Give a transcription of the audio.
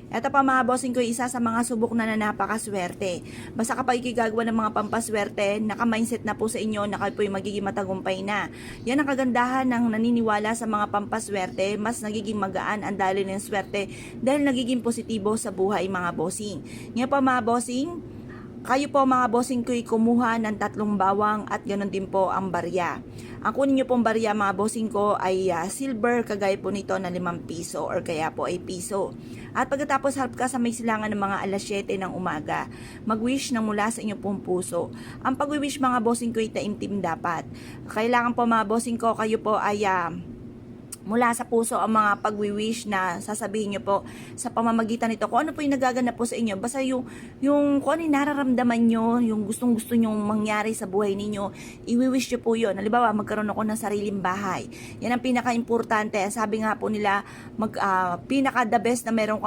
Ito pa mga bossing ko, isa sa mga subok na napakaswerte. Basta kapag ikigagawa ng mga pampaswerte, naka-mindset na po sa inyo na kayo po yung magiging matagumpay na. Yan ang kagandahan ng naniniwala sa mga pampaswerte, mas nagiging magaan ang daloy ng swerte dahil nagiging positibo sa buhay mga bossing. Ngayon pa mga bossing, kayo po mga bossing ko'y kumuha ng 3 bawang at ganoon din po ang barya. Ang kunin nyo pong barya mga bossing ko ay silver, kagaya po nito na 5 piso or kaya po ay piso. At pagkatapos halp ka sa may silangan ng mga alas 7 ng umaga, mag-wish na mula sa inyong pong puso. Ang pag-wish mga bossing ko ay taimtim dapat. Kailangan po mga bossing ko kayo po ay mula sa puso ang mga pag-wish na sasabihin nyo po sa pamamagitan nito. Kung ano po yung nagaganap po sa inyo, basta yung kung ano yung nararamdaman nyo, yung gustong-gusto nyong mangyari sa buhay ninyo, i-wish nyo po yun. Halimbawa, magkaroon ako ng sariling bahay. Yan ang pinaka-importante. Sabi nga po nila, pinaka-the best na meron